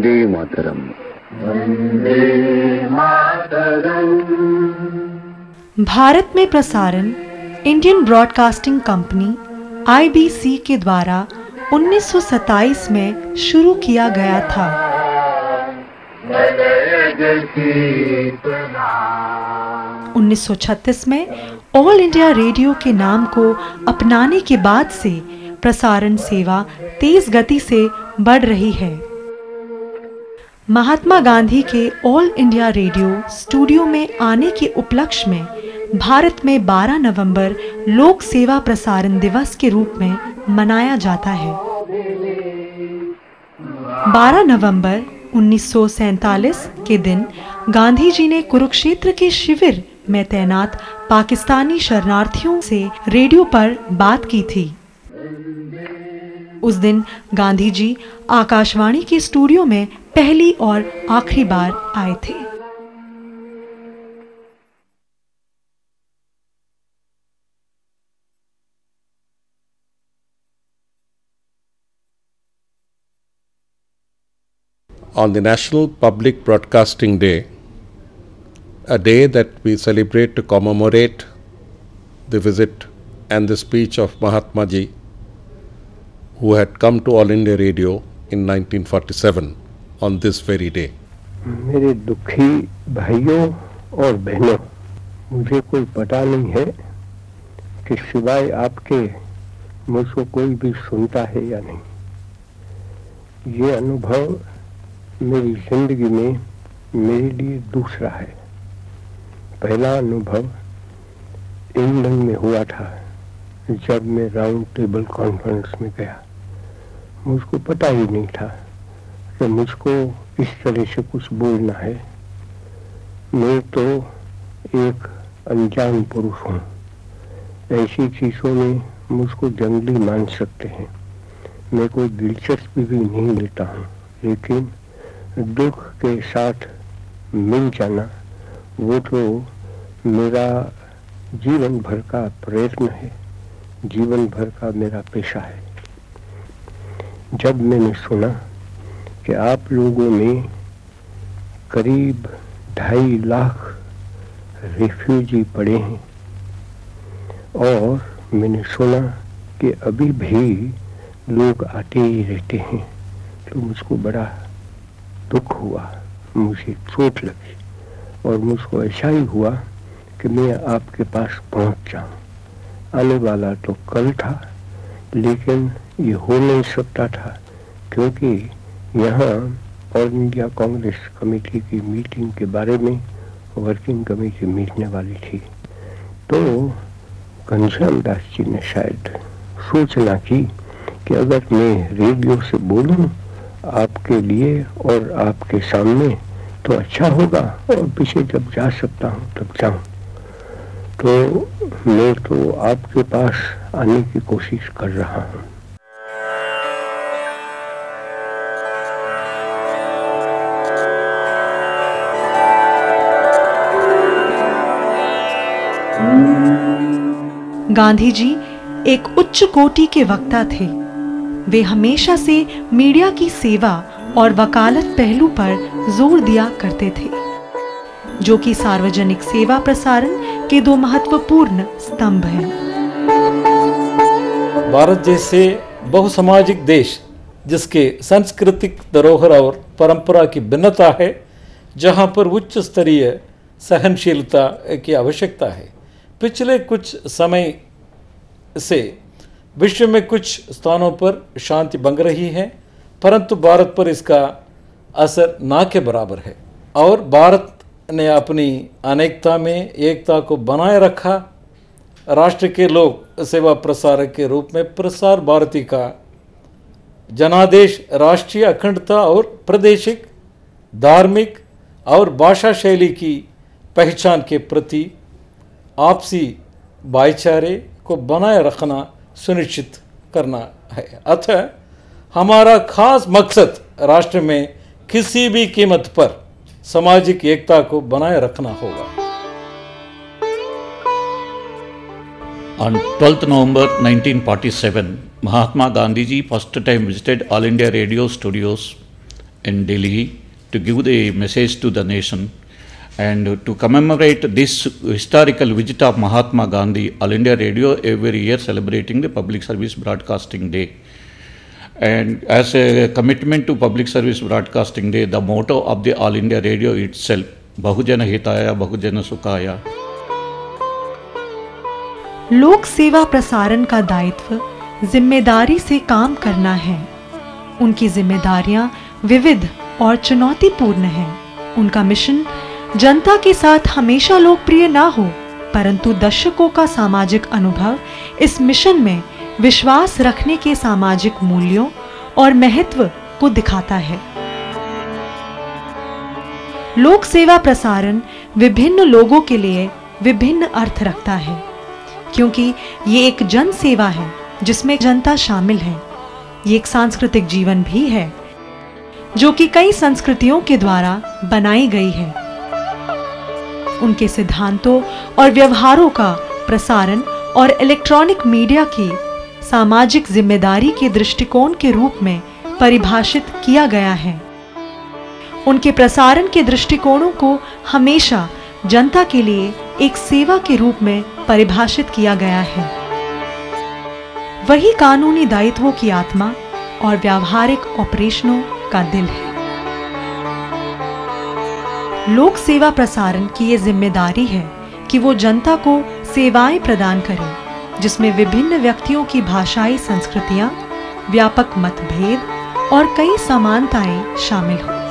वंदे मातरम। वंदे मातरम। भारत में प्रसारण Indian broadcasting company IBC के द्वारा 1927 में शुरू किया गया था। 1936 में ऑल इंडिया रेडियो के नाम को अपनाने के बाद से प्रसारण सेवा तेज गति से बढ़ रही है। महात्मा गांधी के ऑल इंडिया रेडियो स्टूडियो में आने के उपलक्ष्य में भारत में 12 नवंबर लोक सेवा प्रसारण दिवस के रूप में मनाया जाता है। 12 नवंबर 1947 के दिन गांधी जी ने कुरुक्षेत्र के शिविर में तैनात पाकिस्तानी शरणार्थियों से रेडियो पर बात की थी। उस दिन गांधी जी आकाशवाणी के स्टूडियो में पहली और आखिरी बार आए थे। On the National Public Broadcasting Day, a day that we celebrate to commemorate the visit and the speech of Mahatma Ji, who had come to All India Radio in 1947 on this very day. मेरे दुखी भाइयों और बहनों, मुझे कोई पता नहीं है कि सिवाय आपके मुझको कोई भी सुनता है या नहीं। ये अनुभव मेरी जिंदगी में मेरे लिए दूसरा है। पहला अनुभव इंग्लैंड में हुआ था, जब मैं राउंड टेबल कॉन्फ्रेंस में गया। मुझको पता ही नहीं था कि मुझको इस तरह से कुछ बोलना है। मैं तो एक अनजान पुरुष हूँ। ऐसी चीज़ों में मुझको जंगली मान सकते हैं। मैं कोई दिलचस्पी भी नहीं लेता हूँ, लेकिन दुख के साथ मिल जाना वो तो मेरा जीवन भर का प्रयत्न है, जीवन भर का मेरा पेशा है। जब मैंने सुना कि आप लोगों में करीब 2.5 लाख रिफ्यूजी पड़े हैं और मैंने सुना कि अभी भी लोग आते ही रहते हैं, तो मुझको बड़ा दुख हुआ, मुझे चोट लगी और मुझको ऐसा ही हुआ कि मैं आपके पास पहुंच जाऊं। आने वाला तो कल था, लेकिन ये हो नहीं सकता था क्योंकि यहाँ ऑल इंडिया कांग्रेस कमेटी की मीटिंग के बारे में वर्किंग कमेटी मिलने वाली थी। तो घनश्याम दास जी ने शायद सूचना की कि अगर मैं रेडियो से बोलूं आपके लिए और आपके सामने तो अच्छा होगा, और पीछे जब जा सकता हूँ तब जाऊँ। तो मैं तो आपके पास आने की कोशिश कर रहा हूँ। गांधी जी एक उच्च कोटि के वक्ता थे। वे हमेशा से मीडिया की सेवा और वकालत पहलू पर जोर दिया करते थे, जो कि सार्वजनिक सेवा प्रसारण के 2 महत्वपूर्ण स्तंभ हैं। भारत जैसे बहुसामाजिक देश, जिसके सांस्कृतिक धरोहर और परंपरा की भिन्नता है, जहां पर उच्च स्तरीय सहनशीलता की आवश्यकता है। पिछले कुछ समय से विश्व में कुछ स्थानों पर शांति भंग रही है, परंतु भारत पर इसका असर ना के बराबर है और भारत ने अपनी अनेकता में एकता को बनाए रखा। राष्ट्र के लोक सेवा प्रसारक के रूप में प्रसार भारती का जनादेश राष्ट्रीय अखंडता और प्रादेशिक, धार्मिक और भाषा शैली की पहचान के प्रति आपसी भाईचारे को बनाए रखना सुनिश्चित करना है। अतः हमारा खास मकसद राष्ट्र में किसी भी कीमत पर सामाजिक एकता को बनाए रखना होगा। On 12th November 1947, Mahatma Gandhi ji first time visited All India Radio studios in Delhi to give the message to the nation. And to commemorate this historical visit of Mahatma Gandhi, All India Radio every year celebrating the Public Service Broadcasting Day. And as a commitment to Public Service Broadcasting Day, the motto of the All India Radio itself, Bahujana Hitaya, Bahujana Sukhaya. लोक सेवा प्रसारण का दायित्व जिम्मेदारी से काम करना है। उनकी जिम्मेदारियां विविध और चुनौतीपूर्ण हैं। उनका मिशन जनता के साथ हमेशा लोकप्रिय ना हो, परंतु दशकों का सामाजिक अनुभव इस मिशन में विश्वास रखने के सामाजिक मूल्यों और महत्व को दिखाता है। लोक सेवा प्रसारण विभिन्न लोगों के लिए विभिन्न अर्थ रखता है, क्योंकि ये एक जन सेवा है जिसमें जनता शामिल है। ये एक सांस्कृतिक जीवन भी है जो कि कई संस्कृतियों के द्वारा बनाई गई है। उनके सिद्धांतों और व्यवहारों का प्रसारण और इलेक्ट्रॉनिक मीडिया की सामाजिक जिम्मेदारी के दृष्टिकोण के रूप में परिभाषित किया गया है। उनके प्रसारण के दृष्टिकोणों को हमेशा जनता के लिए एक सेवा के रूप में परिभाषित किया गया है। वही कानूनी दायित्वों की आत्मा और व्यावहारिक ऑपरेशनों का दिल है। लोक सेवा प्रसारण की ये जिम्मेदारी है कि वो जनता को सेवाएं प्रदान करे, जिसमें विभिन्न व्यक्तियों की भाषाई संस्कृतियां, व्यापक मतभेद और कई समानताएं शामिल हों।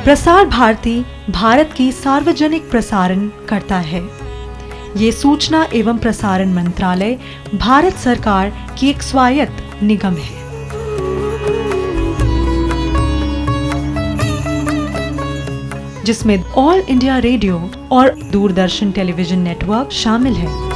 प्रसार भारती भारत की सार्वजनिक प्रसारण करता है। ये सूचना एवं प्रसारण मंत्रालय भारत सरकार की एक स्वायत्त निगम है। जिसमें ऑल इंडिया रेडियो और दूरदर्शन टेलीविजन नेटवर्क शामिल है।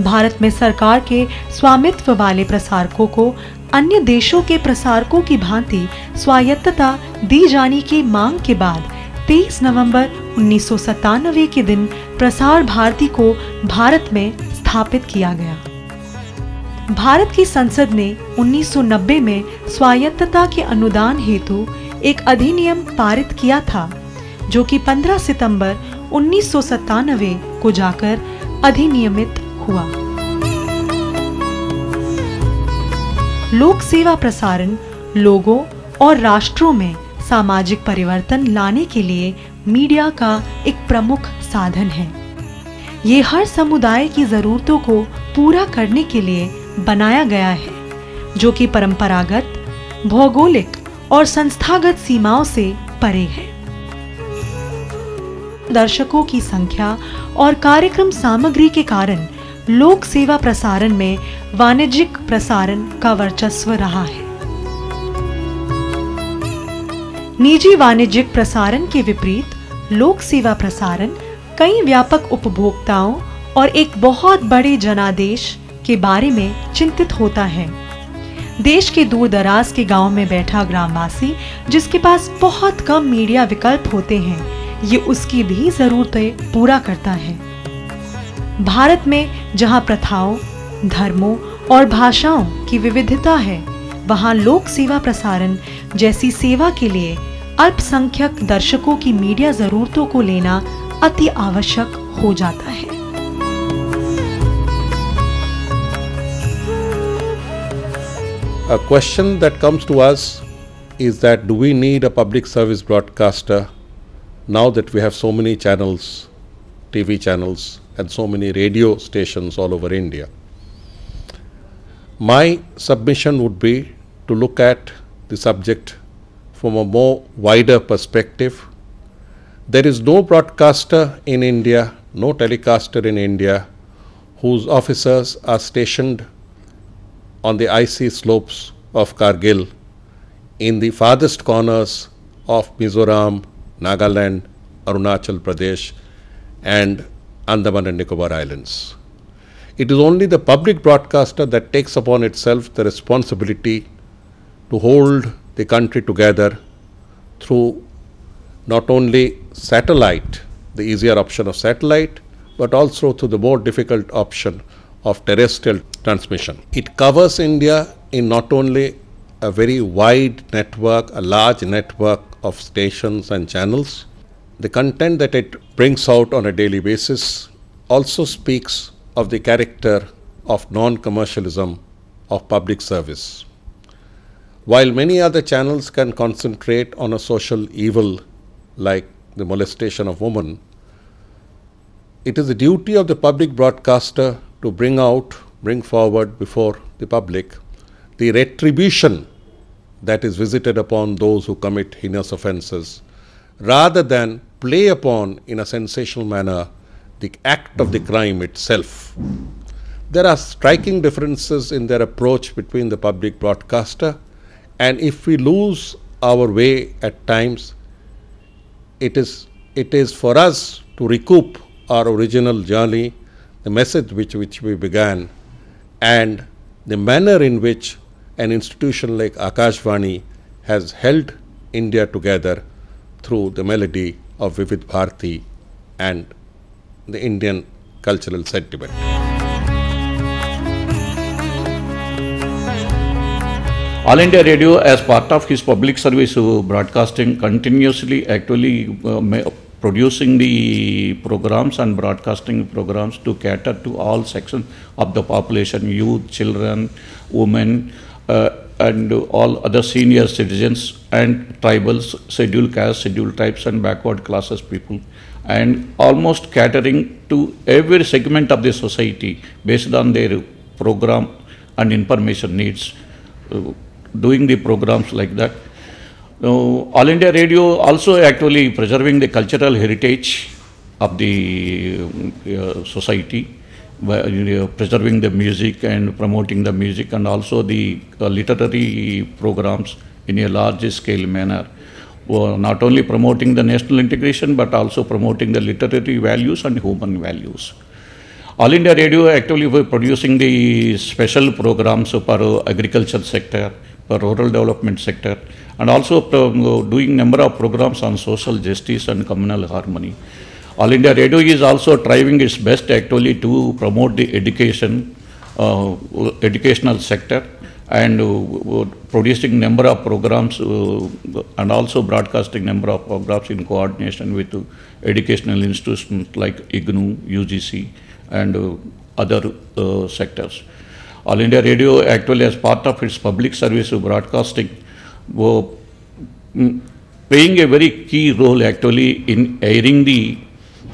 भारत में सरकार के स्वामित्व वाले प्रसारकों को अन्य देशों के प्रसारकों की भांति स्वायत्तता दी जाने की मांग के बाद 23 नवंबर 1997 के दिन प्रसार भारती को भारत में स्थापित किया गया। भारत की संसद ने 1990 में स्वायत्तता के अनुदान हेतु एक अधिनियम पारित किया था, जो कि 15 सितंबर 1997 को जाकर अधिनियमित हुआ। लोक सेवा प्रसारण लोगों और राष्ट्रों में सामाजिक परिवर्तन लाने के लिए मीडिया का एक प्रमुख साधन है। ये हर समुदाय की जरूरतों को पूरा करने के लिए बनाया गया है, जो कि परंपरागत, भौगोलिक और संस्थागत सीमाओं से परे है। दर्शकों की संख्या और कार्यक्रम सामग्री के कारण लोक सेवा प्रसारण में वाणिज्यिक प्रसारण का वर्चस्व रहा है। निजी वाणिज्यिक प्रसारण के विपरीत लोक सेवा प्रसारण कई व्यापक उपभोक्ताओं और एक बहुत बड़े जनादेश के बारे में चिंतित होता है। देश के दूर दराज के गांव में बैठा ग्रामवासी, जिसके पास बहुत कम मीडिया विकल्प होते हैं, ये उसकी भी जरूरतें पूरा करता है। भारत में जहां प्रथाओं, धर्मों और भाषाओं की विविधता है, वहां लोक सेवा प्रसारण जैसी सेवा के लिए अल्पसंख्यक दर्शकों की मीडिया जरूरतों को लेना अति आवश्यक हो जाता है। A question that comes to us is that do we need a public service broadcaster now that we have so many channels, TV channels, and so many radio stations all over India? My submission would be to look at the subject from a more wider perspective. There is no broadcaster in India, no telecaster in India whose officers are stationed on the icy slopes of Kargil in the farthest corners of Mizoram, Nagaland, Arunachal Pradesh and Andaman and Nicobar Islands. It is only the public broadcaster that takes upon itself the responsibility to hold the country together through not only satellite, the easier option of satellite, but also through the more difficult option of terrestrial transmission. It covers India in not only a very wide network, a large network of stations and channels. The content that it brings out on a daily basis also speaks of the character of non-commercialism of public service. While many other channels can concentrate on a social evil like the molestation of women, it is the duty of the public broadcaster to bring forward before the public the retribution that is visited upon those who commit heinous offences, rather than play upon in a sensational manner the act of the crime itself. There are striking differences in their approach between the public broadcaster, and if we lose our way at times, it is for us to recoup our original journey, the message which we began, and the manner in which an institution like Akashvani has held India together through the melody of Vivid Bharati and the Indian cultural sentiment. All India Radio, as part of his public service broadcasting, continuously actually producing the programs and broadcasting programs to cater to all sections of the population, youth, children, women, and all other senior citizens and tribals, scheduled castes, scheduled tribes and backward classes people, and almost catering to every segment of the society based on their program and information needs, doing the programs like that. All India Radio also actually preserving the cultural heritage of the society, preserving the music and promoting the music, and also the literary programs in a large scale manner. Not only promoting the national integration, but also promoting the literary values and human values. All India Radio actually were producing the special programs for agriculture sector, for rural development sector, and also doing number of programs on social justice and communal harmony. All India Radio is also trying its best actually to promote the educational sector, and producing number of programs and also broadcasting number of programs in coordination with educational institutions like IGNOU, UGC, and other sectors. All India Radio actually, as part of its public service broadcasting, playing a very key role actually in airing the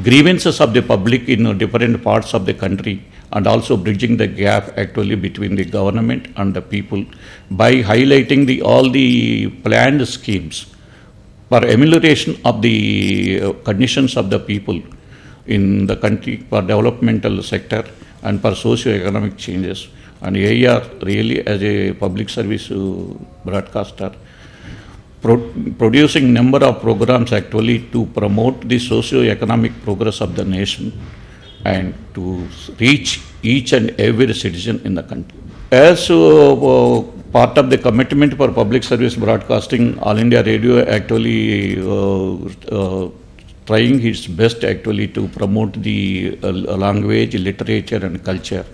grievances of the public in different parts of the country, and also bridging the gap actually between the government and the people by highlighting all the planned schemes for amelioration of the conditions of the people in the country, for developmental sector and for socio-economic changes. And AIR really, as a public service broadcaster, producing number of programs actually to promote the socio-economic progress of the nation and to reach each and every citizen in the country. As part of the commitment for public service broadcasting, All India Radio actually trying its best actually to promote the language, literature and culture,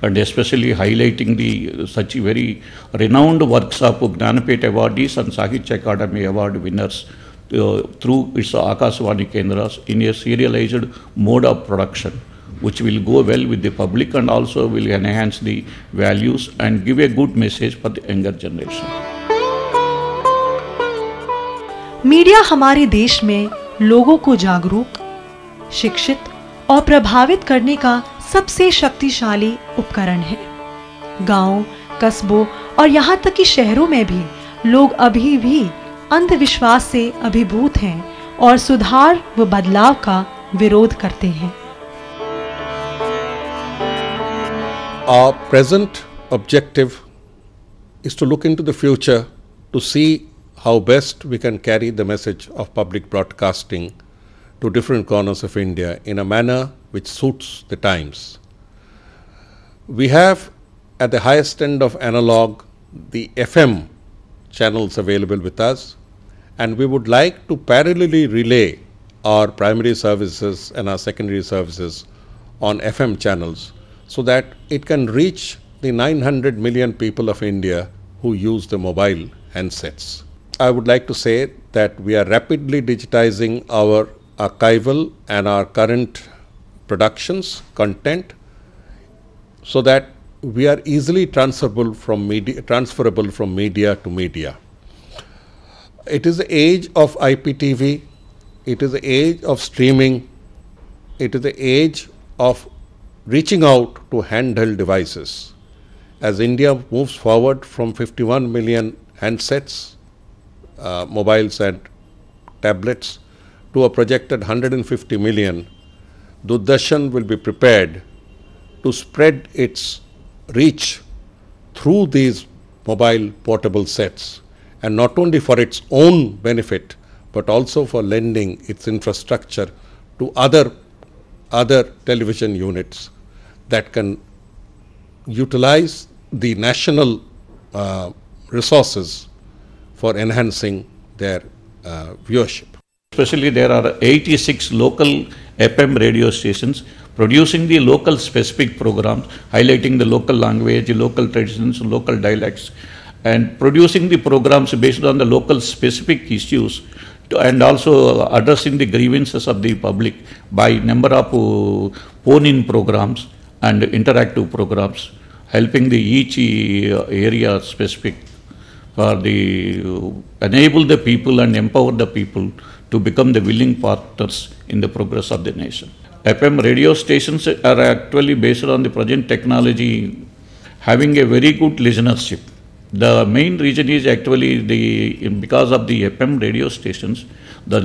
and especially highlighting the such very renowned works of Gnanapith awardees and Sahitya Akademi Award winners through its Akashvani Kendras in a serialized mode of production, which will go well with the public and also will enhance the values and give a good message for the younger generation. Media हमारे देश में लोगों को जागरूक, शिक्षित और प्रभावित करने का सबसे शक्तिशाली उपकरण है। गांव, कस्बों और यहाँ तक कि शहरों में भी लोग अभी भी अंधविश्वास से अभिभूत हैं और सुधार व बदलाव का विरोध करते हैं। Our present objective is to look into the future to see how best we can carry the message of public broadcasting to different corners of India in a manner which suits the times. We have at the highest end of analog the FM channels available with us, and we would like to parallelly relay our primary services and our secondary services on FM channels so that it can reach the 900 million people of India who use the mobile handsets. I would like to say that we are rapidly digitizing our archival and our current productions, content, so that we are easily transferable from media to media. It is the age of IPTV, it is the age of streaming, it is the age of reaching out to handheld devices. As India moves forward from 51 million handsets, mobiles and tablets, to a projected 150 million, Doordarshan will be prepared to spread its reach through these mobile portable sets, and not only for its own benefit but also for lending its infrastructure to other television units that can utilize the national resources for enhancing their viewership. Especially there are 86 local FM radio stations producing the local specific programs, highlighting the local language, local traditions, local dialects, and producing the programs based on the local specific issues, and also addressing the grievances of the public by number of phone-in programs and interactive programs, helping the each area specific for the enable the people and empower the people to become the willing partners in the progress of the nation. FM radio stations are actually based on the present technology having a very good listenership. The main reason is actually because of the FM radio stations, the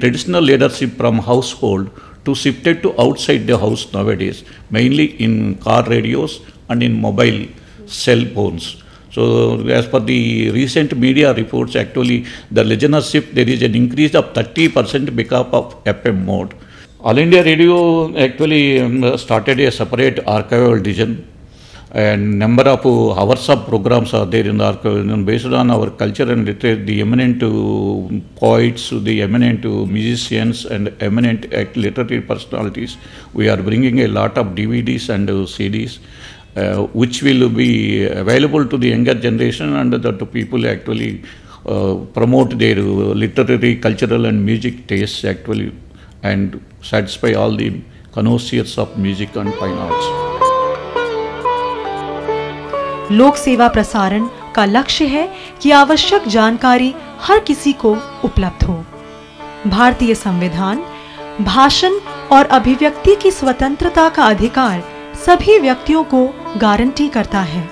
traditional leadership from household to shifted to outside the house nowadays, mainly in car radios and in mobile cell phones. So as per the recent media reports, actually the listenership, there is an increase of 30% because of FM mode. All India Radio actually started a separate archival division, and number of hours of programs are there in the archive based on our culture and literature. The eminent poets, the eminent musicians and eminent literary personalities. We are bringing a lot of DVDs and CDs which will be available to the younger generation, and the people actually promote their literary, cultural and music tastes actually, and satisfy all the connoisseurs of music and fine arts. लोक सेवा प्रसारण का लक्ष्य है कि आवश्यक जानकारी हर किसी को उपलब्ध हो। भारतीय संविधान भाषण और अभिव्यक्ति की स्वतंत्रता का अधिकार सभी व्यक्तियों को गारंटी करता है।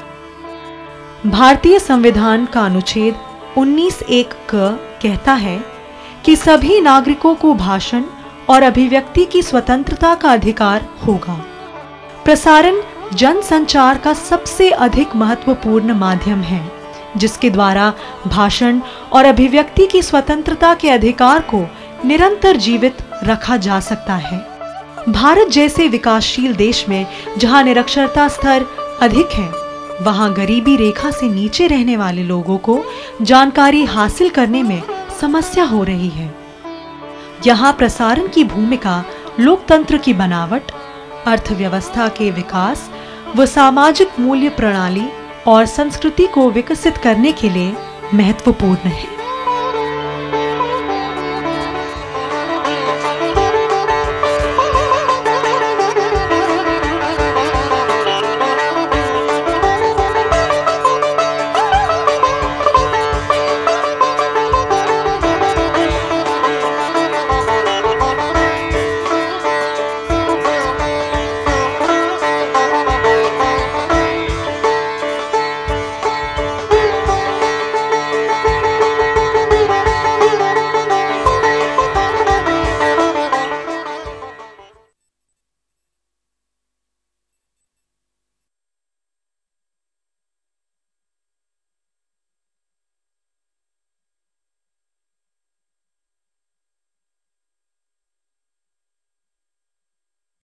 भारतीय संविधान का अनुच्छेद 19(1) कहता है कि सभी नागरिकों को भाषण और अभिव्यक्ति की स्वतंत्रता का अधिकार होगा। प्रसारण जनसंचार का सबसे अधिक महत्वपूर्ण माध्यम है, जिसके द्वारा भाषण और अभिव्यक्ति की स्वतंत्रता के अधिकार को निरंतर जीवित रखा जा सकता है। भारत जैसे विकासशील देश में जहां निरक्षरता स्तर अधिक है, वहां गरीबी रेखा से नीचे रहने वाले लोगों को जानकारी हासिल करने में समस्या हो रही है। यहाँ प्रसारण की भूमिका लोकतंत्र की बनावट, अर्थव्यवस्था के विकास व सामाजिक मूल्य प्रणाली और संस्कृति को विकसित करने के लिए महत्वपूर्ण है।